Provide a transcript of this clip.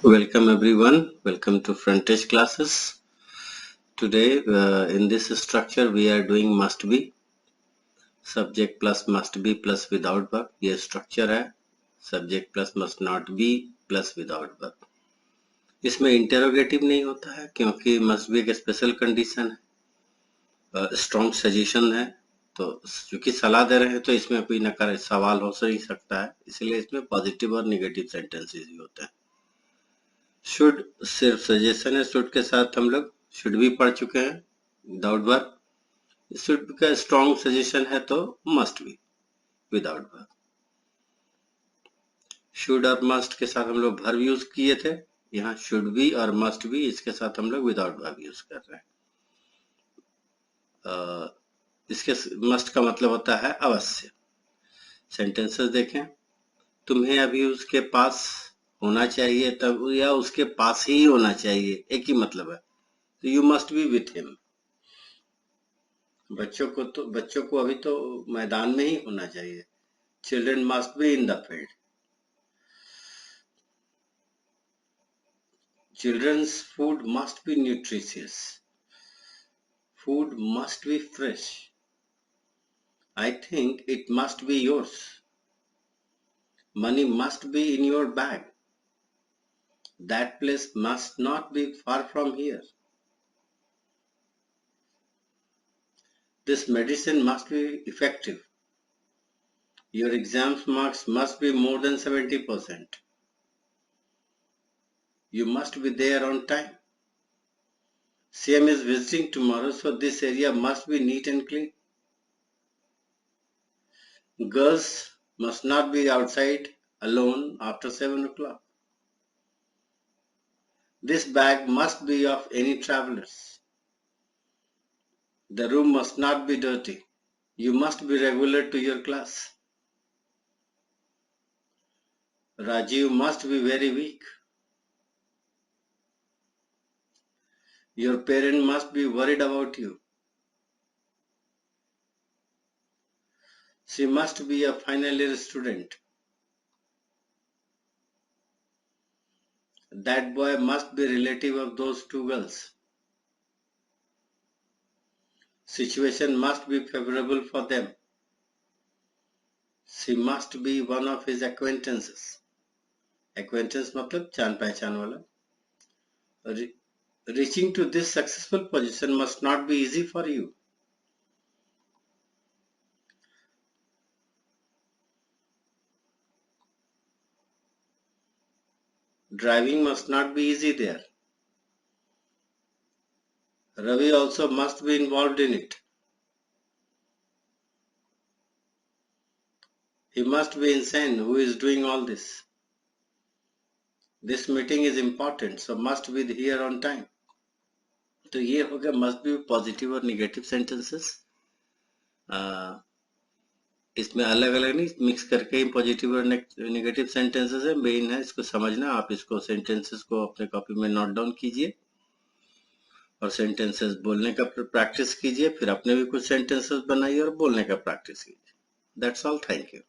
Welcome everyone. Welcome to Frontage classes. Today in this structure we are doing must be, subject plus must be plus without verb. ये structure है, subject plus must not be plus without verb. इसमें interrogative नहीं होता है क्योंकि must be एक special condition है, strong suggestion है, तो क्योंकि सलाह दे रहे हैं तो इसमें कोई नकार सवाल हो नहीं सकता है, इसलिए इसमें पॉजिटिव और निगेटिव सेंटेंसेस ही होते हैं. शुड सिर्फ सजेशन है, शुड के साथ हम लोग शुड भी पढ़ चुके हैं विदाउट वर्ब. शुड का स्ट्रॉन्ग सजेशन है तो मस्ट भी विदाउट वर्ब. शुड और मस्ट के साथ हम लोग वर्ब यूज किए थे, यहाँ शुड भी और मस्ट भी, इसके साथ हम लोग विदाउट वर्ब यूज कर रहे हैं. इसके मस्ट का मतलब होता है अवश्य. सेंटेंसेस देखें, तुम्हें अभी उसके पास होना चाहिए तब, या उसके पास ही होना चाहिए, एक ही मतलब है, तो you must be with him. बच्चों को अभी तो मैदान में ही होना चाहिए. Children must be in the field. Childrens food must be nutritious. Food must be fresh. I think it must be yours. Money must be in your bag. That place must not be far from here. This medicine must be effective. Your exam marks must be more than 70%. You must be there on time. CM is visiting tomorrow, so this area must be neat and clean. Girls must not be outside alone after 7 o'clock. This bag must be of any travelers. The room must not be dirty. You must be regular to your class. Rajiv must be very weak. Your parent must be worried about you. She must be a final year student. That boy must be relative of those two girls. Situation must be favorable for them. She must be one of his acquaintances. Acquaintance मतलब जान पहचान वाला. Reaching to this successful position must not be easy for you. Driving must not be easy there. Ravi also must be involved in it. He must be insane who is doing all this. This meeting is important, so must be here on time. तो ये हो गया must be positive और negative sentences. इसमें अलग अलग नहीं, mix करके ही पॉजिटिव और नेगेटिव सेंटेंसेस है. मेन है इसको समझना. आप इसको सेंटेंसेस को अपने कॉपी में नोट डाउन कीजिए और सेंटेंसेस बोलने का प्रैक्टिस कीजिए. फिर अपने भी कुछ सेंटेंसेस बनाइए और बोलने का प्रैक्टिस कीजिए. That's all. Thank you.